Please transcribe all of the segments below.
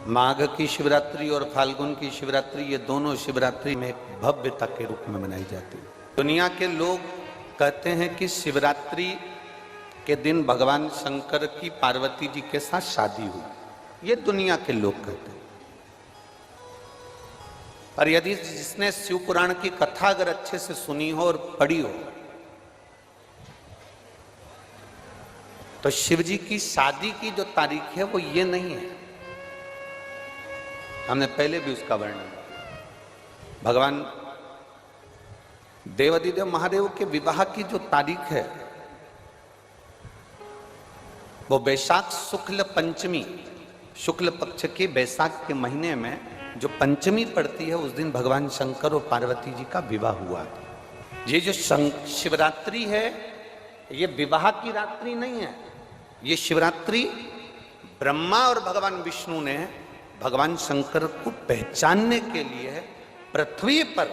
माघ की शिवरात्रि और फाल्गुन की शिवरात्रि, ये दोनों शिवरात्रि में भव्यता के रूप में मनाई जाती है। दुनिया के लोग कहते हैं कि शिवरात्रि के दिन भगवान शंकर की पार्वती जी के साथ शादी हुई, ये दुनिया के लोग कहते हैं। और यदि जिसने शिव पुराण की कथा अगर अच्छे से सुनी हो और पढ़ी हो तो शिव जी की शादी की जो तारीख है वो ये नहीं है। हमने पहले भी उसका वर्णन किया। भगवान देवाधिदेव महादेव के विवाह की जो तारीख है वो बैसाख शुक्ल पंचमी, शुक्ल पक्ष के बैसाख के महीने में जो पंचमी पड़ती है उस दिन भगवान शंकर और पार्वती जी का विवाह हुआ। ये जो शिवरात्रि है ये विवाह की रात्रि नहीं है, ये शिवरात्रि ब्रह्मा और भगवान विष्णु ने भगवान शंकर को पहचानने के लिए पृथ्वी पर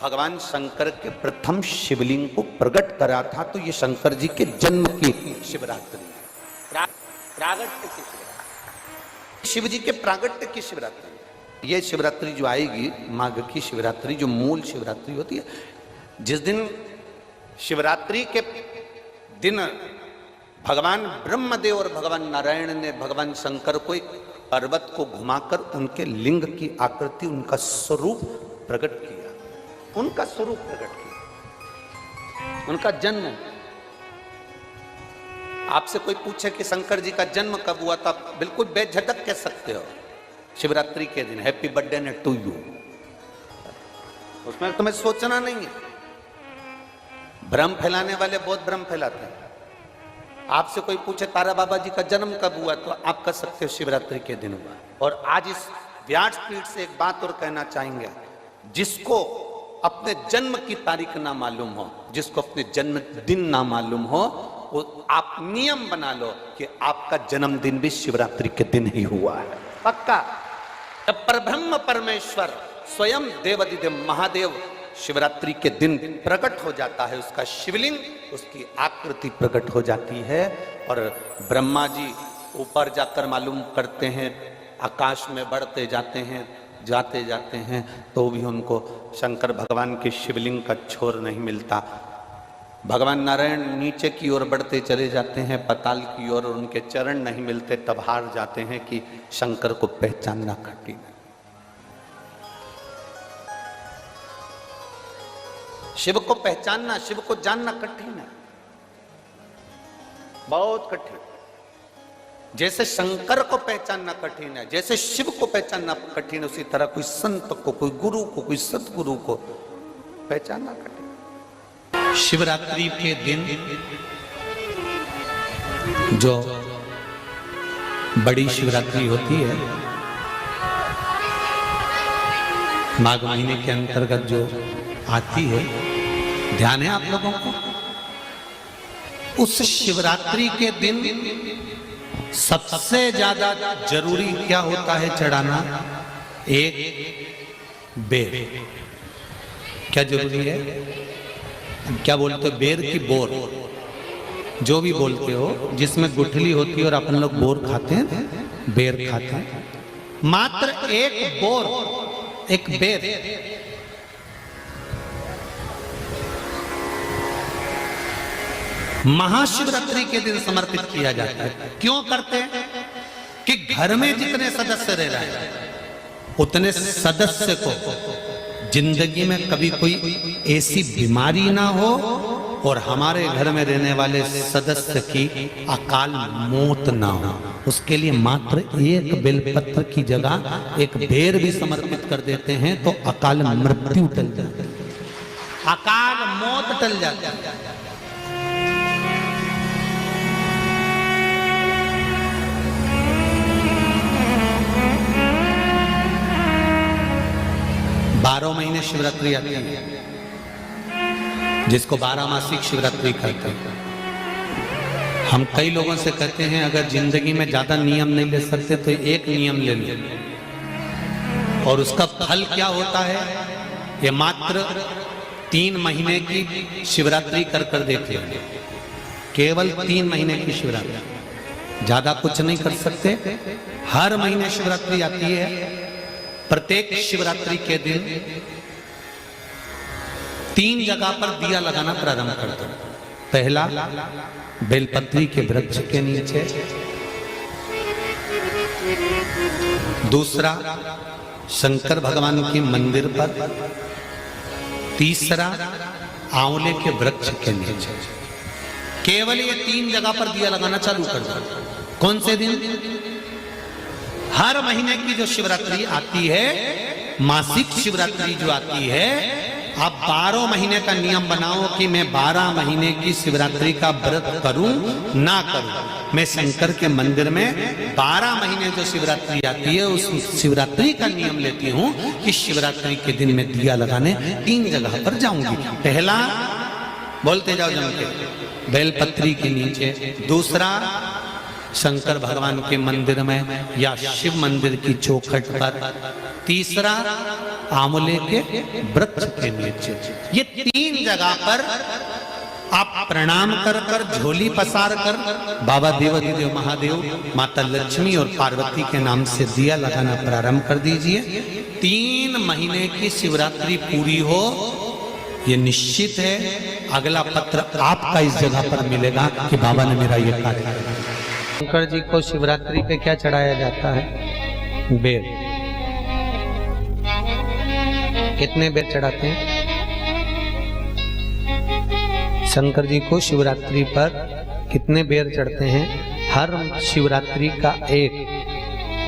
भगवान शंकर के प्रथम शिवलिंग को प्रकट करा था। तो ये शंकर जी के जन्म की शिवरात्रि है, प्रागट्य की शिवरात्रि, शिव जी के प्रागट्य की शिवरात्रि। ये शिवरात्रि जो आएगी माघ की शिवरात्रि, जो मूल शिवरात्रि होती है, जिस दिन शिवरात्रि के दिन भगवान ब्रह्मदेव और भगवान नारायण ने भगवान शंकर को एक पर्वत को घुमाकर उनके लिंग की आकृति, उनका स्वरूप प्रकट किया, उनका स्वरूप प्रकट किया, उनका जन्म। आपसे कोई पूछे कि शंकर जी का जन्म कब हुआ था, बिल्कुल बेझिझक कह सकते हो शिवरात्रि के दिन हैप्पी बर्थडे ने टू यू, उसमें तुम्हें सोचना नहीं है। भ्रम फैलाने वाले बहुत भ्रम फैलाते हैं। आपसे कोई पूछे तारा बाबा जी का जन्म कब हुआ तो आप कह सकते हो शिवरात्रि के दिन हुआ। और आज इस व्यासपीठ से एक बात और कहना चाहेंगे, जिसको अपने जन्म की तारीख ना मालूम हो, जिसको अपने जन्मदिन ना मालूम हो, वो आप नियम बना लो कि आपका जन्मदिन भी शिवरात्रि के दिन ही हुआ है, पक्का। जब परब्रह्म परमेश्वर स्वयं देवाधिदेव महादेव शिवरात्रि के दिन प्रकट हो जाता है, उसका शिवलिंग, उसकी आकृति प्रकट हो जाती है। और ब्रह्मा जी ऊपर जाकर मालूम करते हैं, आकाश में बढ़ते जाते हैं तो भी उनको शंकर भगवान के शिवलिंग का छोर नहीं मिलता। भगवान नारायण नीचे की ओर बढ़ते चले जाते हैं, पाताल की ओर, और उनके चरण नहीं मिलते, तब हार जाते हैं कि शंकर को पहचानना कठिन है। शिव को पहचानना, शिव को जानना कठिन है, बहुत कठिन। जैसे शंकर को पहचानना कठिन है, जैसे शिव को पहचानना कठिन है, उसी तरह कोई संत को, कोई गुरु को, कोई सतगुरु को पहचानना कठिन। शिवरात्रि के दिन जो बड़ी शिवरात्रि होती है, माघ महीने के अंतर्गत जो आती है, ध्यान है आप लोगों को, उस शिवरात्रि के दिन सबसे ज्यादा जरूरी क्या होता है चढ़ाना? एक बेर। क्या जरूरी है? क्या बोलते हो? बेर की बोर, जो भी बोलते हो, जिसमें गुठली होती है और अपन लोग बोर खाते हैं, बेर खाते हैं। मात्र एक बोर, एक बेर महाशिवरात्रि के दिन समर्पित किया जाता है। क्यों करते हैं? कि घर में जितने सदस्य रह रहे हैं उतने सदस्य को जिंदगी में कभी कोई ऐसी बीमारी ना हो और हमारे घर में रहने वाले सदस्य की अकाल मौत ना हो, उसके लिए मात्र एक बेलपत्र की जगह एक बेर भी समर्पित कर देते हैं तो अकाल मृत्यु टल जाती है, अकाल मौत टल जाती है। 12 महीने शिवरात्रि आती है, जिसको 12 मासिक शिवरात्रि कहते हैं। हम कई लोगों से कहते हैं अगर जिंदगी में ज्यादा नियम नहीं ले सकते तो एक नियम ले लो, और उसका फल क्या होता है ये मात्र 3 महीने की शिवरात्रि कर देते हैं, केवल 3 महीने की शिवरात्रि। ज्यादा कुछ नहीं कर सकते। हर महीने शिवरात्रि आती है। प्रत्येक शिवरात्रि के दिन 3 जगह पर दिया लगाना प्रारंभ कर दो। पहला बेलपत्री के वृक्ष के नीचे, दूसरा शंकर भगवान के मंदिर पर, तीसरा आंवले के वृक्ष के नीचे। केवल ये 3 जगह पर दिया लगाना चालू कर दो। कौन से दिन? हर महीने की जो शिवरात्रि आती है, मासिक शिवरात्रि जो आती है, आप 12 महीने का नियम बनाओ कि मैं 12 महीने की शिवरात्रि का व्रत करूं ना करूं। मैं शंकर के मंदिर में 12 महीने जो शिवरात्रि आती है उस शिवरात्रि का नियम लेती हूं कि शिवरात्रि के दिन मैं दिया लगाने 3 जगह पर जाऊंगी। पहला, बोलते जाओ जम के, बेलपत्री के नीचे। दूसरा, शंकर भगवान के मंदिर में या शिव मंदिर की चौखट पर। तीसरा, आंवले के वृक्ष के नीचे। ये 3 जगह पर आप प्रणाम कर कर, झोली पसार कर बाबा देवाधिदेव महादेव, माता लक्ष्मी और पार्वती के नाम से दिया लगाना प्रारंभ कर दीजिए। 3 महीने की शिवरात्रि पूरी हो, ये निश्चित है अगला पत्र आपका इस जगह पर मिलेगा कि बाबा ने मेरा ये कार्य किया। शंकर जी को शिवरात्रि पे क्या चढ़ाया जाता है? बेर। कितने बेर चढ़ाते हैं? शंकर जी को शिवरात्रि पर कितने बेर चढ़ते हैं? हर शिवरात्रि का एक।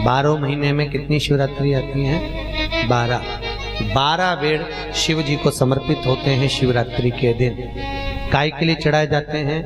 12 महीने में कितनी शिवरात्रि आती हैं? 12 बेर शिव जी को समर्पित होते हैं शिवरात्रि के दिन। काय के लिए चढ़ाए जाते हैं?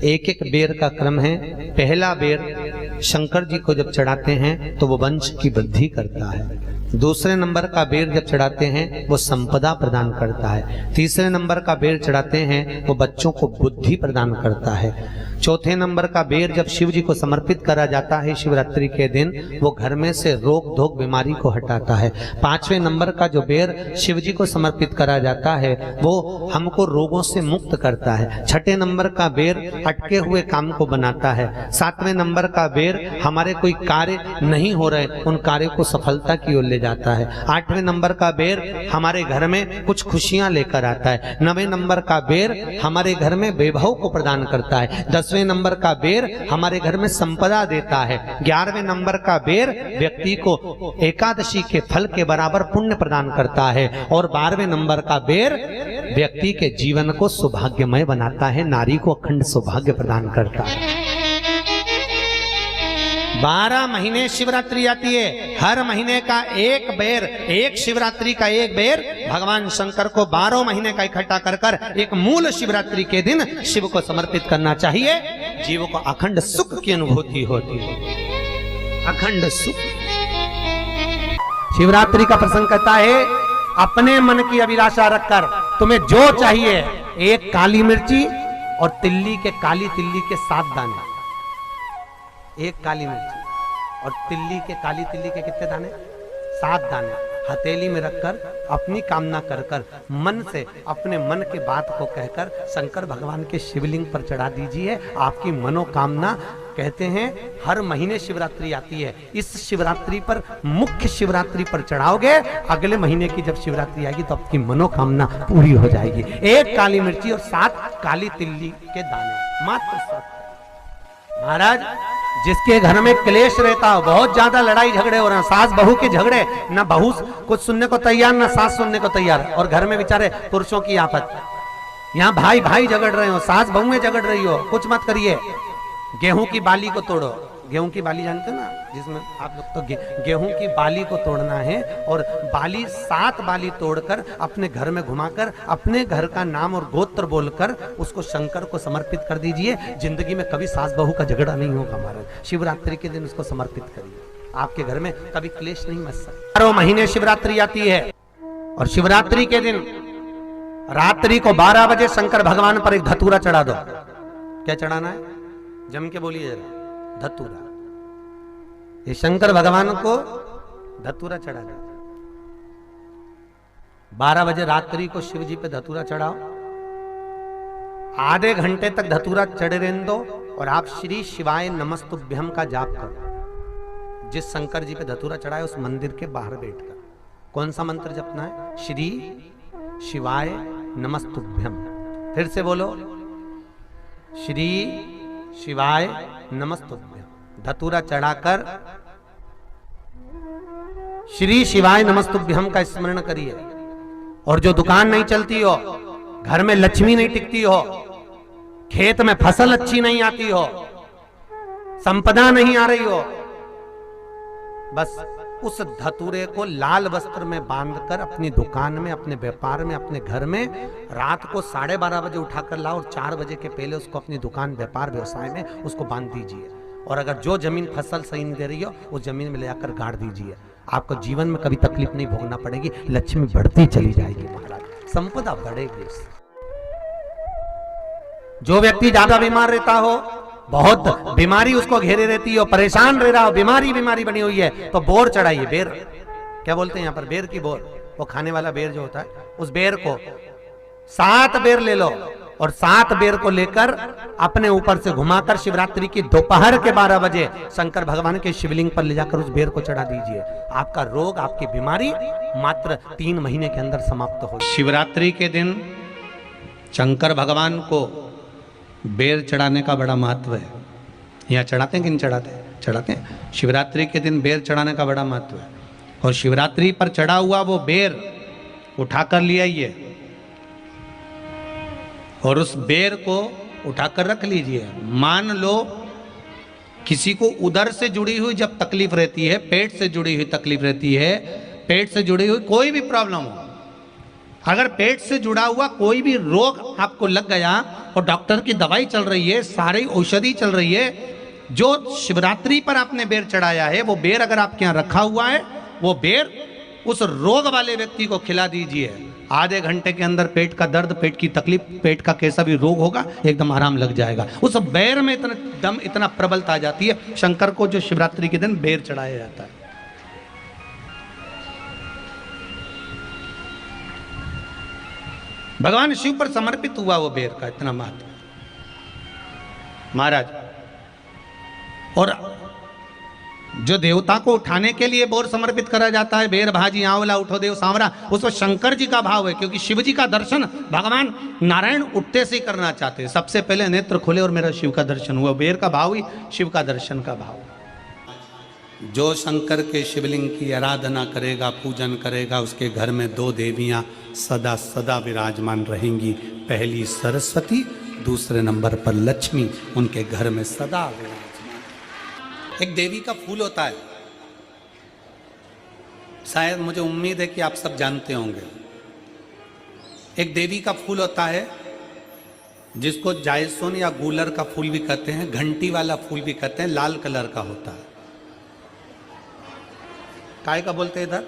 एक एक बेर का क्रम है। पहला बेर शंकर जी को जब चढ़ाते हैं तो वो वंश की वृद्धि करता है। दूसरे नंबर का बेर जब चढ़ाते हैं वो संपदा प्रदान करता है। तीसरे नंबर का बेर चढ़ाते हैं वो बच्चों को बुद्धि प्रदान करता है। चौथे नंबर का बेर जब शिव जी को समर्पित करा जाता है शिवरात्रि के दिन, वो घर में से रोग धोक बीमारी को हटाता है। 5वें नंबर का जो बेर शिव जी को समर्पित करा जाता है वो हमको रोगों से मुक्त करता है। 6ठे नंबर का बेर अटके हुए काम को बनाता है। 7वें नंबर का बेर हमारे कोई कार्य नहीं हो रहे उन कार्यों को सफलता की ओर ले जाता है। 8वें नंबर का बेर हमारे घर में कुछ खुशियां लेकर आता है। 9वें नंबर का बेर हमारे घर में वैभव को प्रदान करता है। 10वें नंबर का बेर हमारे घर में संपदा देता है। 11वें नंबर का बेर व्यक्ति को एकादशी के फल के बराबर पुण्य प्रदान करता है। और 12वें नंबर का बेर व्यक्ति के जीवन को सौभाग्यमय बनाता है, नारी को अखंड सौभाग्य प्रदान करता है। 12 महीने शिवरात्रि आती है। हर महीने का एक बेर, एक शिवरात्रि का एक बेर भगवान शंकर को 12 महीने का इकट्ठा कर कर एक मूल शिवरात्रि के दिन शिव को समर्पित करना चाहिए। जीव को अखंड सुख की अनुभूति होती है, अखंड सुख। शिवरात्रि का प्रसंग कहता है अपने मन की अभिलाषा रखकर तुम्हें जो चाहिए, एक काली मिर्ची और तिल्ली के, काली तिल्ली के 7 दाने। एक काली मिर्ची और तिल्ली के, काली तिल्ली के कितने दाने? 7 दाने हथेली में रखकर अपनी कामना कर कर मन से अपने मन के बात को कहकर शंकर भगवान के शिवलिंग पर चढ़ा दीजिए। आपकी मनोकामना, कहते हैं हर महीने शिवरात्रि आती है, इस शिवरात्रि पर, मुख्य शिवरात्रि पर चढ़ाओगे, अगले महीने की जब शिवरात्रि आएगी तो आपकी मनोकामना पूरी हो जाएगी। एक काली मिर्ची और 7 काली तिल्ली के दाने, मात्र 7। महाराज, जिसके घर में क्लेश रहता हो, बहुत ज्यादा लड़ाई झगड़े हो रहे हैं, सास बहू के झगड़े, ना बहू कुछ सुनने को तैयार ना सास सुनने को तैयार, और घर में बेचारे पुरुषों की आफत, यहाँ भाई भाई झगड़ रहे हो, सास बहू में झगड़ रही हो, कुछ मत करिए। गेहूं की बाली को तोड़ो। गेहूं की बाली जानते ना, जिसमें आप लोग तो गेहूं की बाली को तोड़ना है, और बाली 7 बाली तोड़कर अपने घर में घुमाकर अपने घर का नाम और गोत्र बोलकर उसको शंकर को समर्पित कर दीजिए। जिंदगी में कभी सास बहू का झगड़ा नहीं होगा महाराज। शिवरात्रि के दिन उसको समर्पित करिए, आपके घर में कभी क्लेश नहीं मच सकता। 12 महीने शिवरात्रि आती है, और शिवरात्रि के दिन रात्रि को 12 बजे शंकर भगवान पर एक धतूरा चढ़ा दो। क्या चढ़ाना है? जम के बोलिए जरा। धतूरा। ये शंकर भगवान को धतूरा चढ़ा दो। 12 बजे रात्रि को शिव जी पे धतूरा चढ़ाओ। आधे घंटे तक धतूरा चढ़े रहने दो, और आप श्री शिवाय नमस्तुभ्यम का जाप करो। जिस शंकर जी पे धतूरा चढ़ाए उस मंदिर के बाहर बैठकर कौन सा मंत्र जपना है? श्री शिवाय नमस्तुभ्यम। फिर से बोलो, श्री शिवाय नमस्तुभ्यम। धतूरा चढ़ाकर श्री शिवाय नमस्तुभ्यम का स्मरण करिए। और जो दुकान नहीं चलती हो, घर में लक्ष्मी नहीं टिकती हो, खेत में फसल अच्छी नहीं आती हो, संपदा नहीं आ रही हो, बस उस धतूरे को लाल वस्त्र में बांधकर अपनी दुकान में, अपने व्यापार में, अपने घर में रात को 12:30 बजे उठाकर लाओ और 4 बजे के पहले उसको अपनी दुकान, व्यापार, व्यवसाय में उसको बांध दीजिए। और अगर जो जमीन फसल सही नहीं दे रही हो उस जमीन में ले जाकर गाड़ दीजिए। आपको जीवन में कभी तकलीफ नहीं भोगना पड़ेगी, लक्ष्मी बढ़ती चली जाएगी महाराज, संपदा बढ़ेगी। जो व्यक्ति ज्यादा बीमार रहता हो, बहुत बीमारी उसको घेरे रहती है, परेशान रह रहा हो, बीमारी बनी हुई है, तो बोर चढ़ाइए। बेर क्या बोलते हैं यहाँ पर? बेर की बोर, वो खाने वाला बेर जो होता है, उस बेर को 7 बेर ले लो और 7 बेर को लेकर अपने ऊपर से घुमाकर शिवरात्रि की दोपहर के 12 बजे शंकर भगवान के शिवलिंग पर ले जाकर उस बेर को चढ़ा दीजिए। आपका रोग, आपकी बीमारी मात्र 3 महीने के अंदर समाप्त हो। शिवरात्रि के दिन शंकर भगवान को बेर चढ़ाने का बड़ा महत्व है। यहाँ चढ़ाते हैं कि नहीं चढ़ाते? चढ़ाते हैं। शिवरात्रि के दिन बेर चढ़ाने का बड़ा महत्व है। और शिवरात्रि पर चढ़ा हुआ वो बेर उठाकर ले आइए और उस बेर को उठाकर रख लीजिए। मान लो किसी को उदर से जुड़ी हुई जब तकलीफ रहती है, पेट से जुड़ी हुई तकलीफ रहती है, पेट से जुड़ी हुई कोई भी प्रॉब्लम हो, अगर पेट से जुड़ा हुआ कोई भी रोग आपको लग गया और डॉक्टर की दवाई चल रही है, सारी औषधि चल रही है, जो शिवरात्रि पर आपने बेर चढ़ाया है वो बेर अगर आपके यहाँ रखा हुआ है, वो बेर उस रोग वाले व्यक्ति को खिला दीजिए। आधे घंटे के अंदर पेट का दर्द, पेट की तकलीफ, पेट का कैसा भी रोग होगा एकदम आराम लग जाएगा। उस बेर में इतना दम, इतना प्रबलता आ जाती है शंकर को, जो शिवरात्रि के दिन बेर चढ़ाया जाता है। भगवान शिव पर समर्पित हुआ वो बेर का इतना महत्व महाराज। और जो देवता को उठाने के लिए बोर समर्पित करा जाता है, बेर भाजी आंवला उठो देव सांवरा, उसमें शंकर जी का भाव है, क्योंकि शिव जी का दर्शन भगवान नारायण उठते से ही करना चाहते हैं। सबसे पहले नेत्र खोले और मेरा शिव का दर्शन हुआ। बेर का भाव ही शिव का दर्शन का भाव। जो शंकर के शिवलिंग की आराधना करेगा, पूजन करेगा, उसके घर में 2 देवियां सदा सदा विराजमान रहेंगी। पहली सरस्वती, दूसरे नंबर पर लक्ष्मी उनके घर में सदा विराजमान। एक देवी का फूल होता है, शायद मुझे उम्मीद है कि आप सब जानते होंगे। एक देवी का फूल होता है जिसको जायसोन या गूलर का फूल भी कहते हैं, घंटी वाला फूल भी कहते हैं, लाल कलर का होता है। काय का बोलते हैं इधर?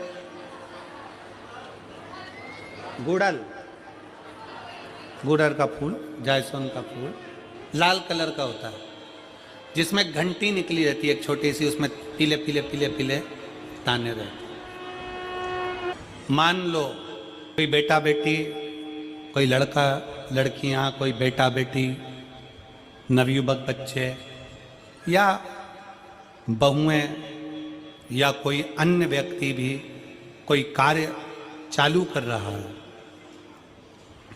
गुड़ल, गुड़र का फूल, जायसोन का फूल लाल कलर का होता है, जिसमें घंटी निकली रहती है एक छोटी सी, उसमें पीले पीले पीले पीले ताने रहते। मान लो कोई बेटा बेटी, कोई लड़का लड़कियां, कोई बेटा बेटी, नवयुवक बच्चे या बहुएं या कोई अन्य व्यक्ति भी कोई कार्य चालू कर रहा है।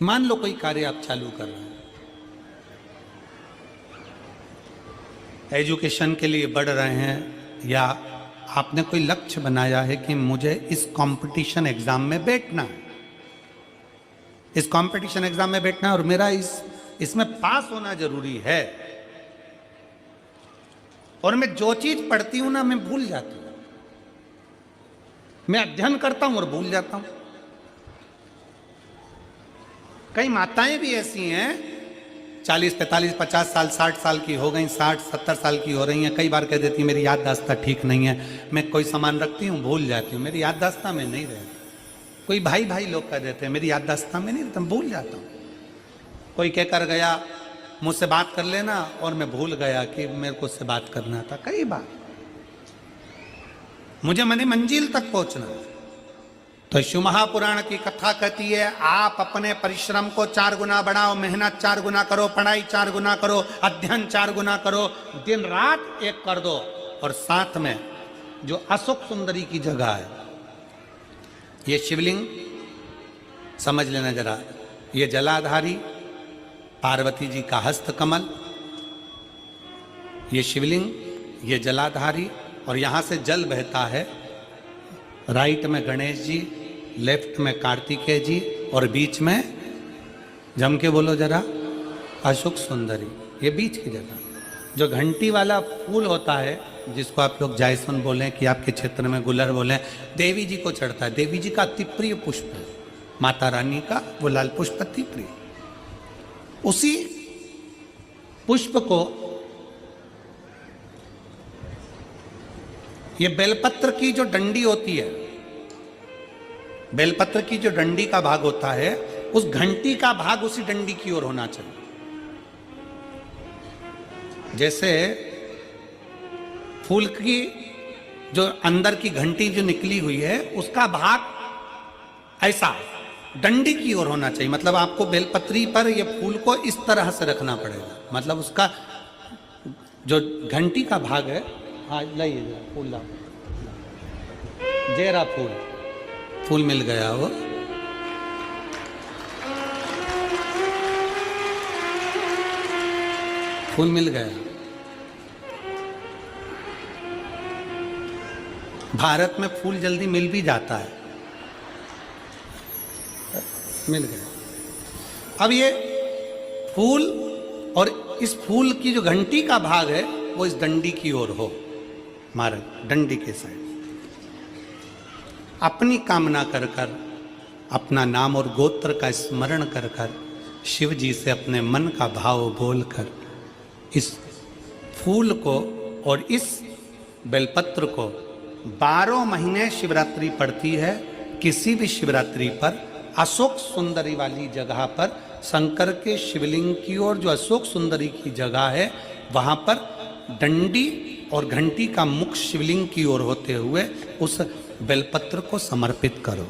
मान लो कोई कार्य आप चालू कर रहे हैं, एजुकेशन के लिए बढ़ रहे हैं, या आपने कोई लक्ष्य बनाया है कि मुझे इस कंपटीशन एग्जाम में बैठना है, इस कंपटीशन एग्जाम में बैठना है और मेरा इसमें पास होना जरूरी है, और मैं जो चीज पढ़ती हूं ना मैं भूल जाती हूं। मैं अध्ययन करता हूं और भूल जाता हूं। कई माताएं भी ऐसी हैं 40, 45, 50 साल, 60 साल की हो गई, 60, 70 साल की हो रही हैं। कई बार कह देती हैं मेरी याददाश्त ठीक नहीं है, मैं कोई सामान रखती हूँ भूल जाती हूँ, मेरी याददाश्त में नहीं रहती। कोई भाई भाई लोग कह देते हैं मेरी याददाश्त में नहीं रहता, भूल जाता हूँ। कोई कहकर गया मुझसे बात कर लेना और मैं भूल गया कि मेरे को उससे बात करना था। कई बार मुझे मनी मंजिल तक पहुंचना, तो शिव महापुराण की कथा कहती है आप अपने परिश्रम को 4 गुना बढ़ाओ, मेहनत 4 गुना करो, पढ़ाई 4 गुना करो, अध्ययन 4 गुना करो, दिन रात एक कर दो। और साथ में जो अशोक सुंदरी की जगह है, ये शिवलिंग समझ लेना जरा, ये जलाधारी पार्वती जी का हस्त कमल, ये शिवलिंग, ये जलाधारी, और यहां से जल बहता है। राइट में गणेश जी, लेफ्ट में कार्तिकेय जी, और बीच में जम के बोलो जरा अशोक सुंदरी। ये बीच की जगह जो घंटी वाला फूल होता है, जिसको आप लोग जायसवन बोलें कि आपके क्षेत्र में गुलर बोलें, देवी जी को चढ़ता है। देवी जी का अति प्रिय पुष्प है, माता रानी का वो लाल पुष्प अति प्रिय। उसी पुष्प को ये बेलपत्र की जो डंडी होती है, बेलपत्र की जो डंडी का भाग होता है, उस घंटी का भाग उसी डंडी की ओर होना चाहिए। जैसे फूल की जो अंदर की घंटी जो निकली हुई है, उसका भाग ऐसा डंडी की ओर होना चाहिए। मतलब आपको बेलपत्री पर ये फूल को इस तरह से रखना पड़ेगा। मतलब उसका जो घंटी का भाग है, हाँ लाइए फूल लाओ, जेरा फूल मिल गया वो। फूल मिल गया। भारत में फूल जल्दी मिल भी जाता है, मिल गया। अब ये फूल और इस फूल की जो घंटी का भाग है वो इस डंडी की ओर हो, मारे डंडी के साइड। अपनी कामना कर कर, अपना नाम और गोत्र का स्मरण कर कर, शिव जी से अपने मन का भाव बोलकर इस फूल को और इस बेलपत्र को 12 महीने शिवरात्रि पड़ती है। किसी भी शिवरात्रि पर अशोक सुंदरी वाली जगह पर, शंकर के शिवलिंग की ओर जो अशोक सुंदरी की जगह है, वहां पर डंडी और घंटी का मुख शिवलिंग की ओर होते हुए उस बेलपत्र को समर्पित करो।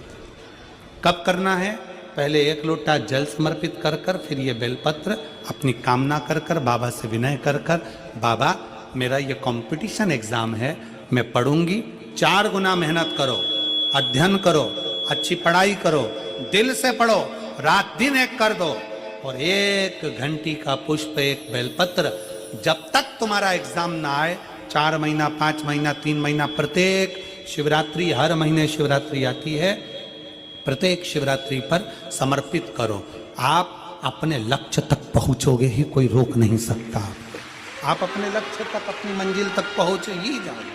कब करना है? पहले 1 लोटा जल समर्पित कर कर, फिर ये बेलपत्र अपनी कामना कर कर, बाबा से विनय कर कर, बाबा मेरा ये कंपटीशन एग्जाम है, मैं पढ़ूंगी, 4 गुना मेहनत करो, अध्ययन करो, अच्छी पढ़ाई करो, दिल से पढ़ो, रात दिन एक कर दो, और 1 घंटी का पुष्प, 1 बेलपत्र, जब तक तुम्हारा एग्जाम ना आए, 4 महीना, 5 महीना, 3 महीना, प्रत्येक शिवरात्रि, हर महीने शिवरात्रि आती है, प्रत्येक शिवरात्रि पर समर्पित करो। आप अपने लक्ष्य तक पहुंचोगे ही, कोई रोक नहीं सकता। आप अपने लक्ष्य तक, अपनी मंजिल तक पहुंच ही जाओगे।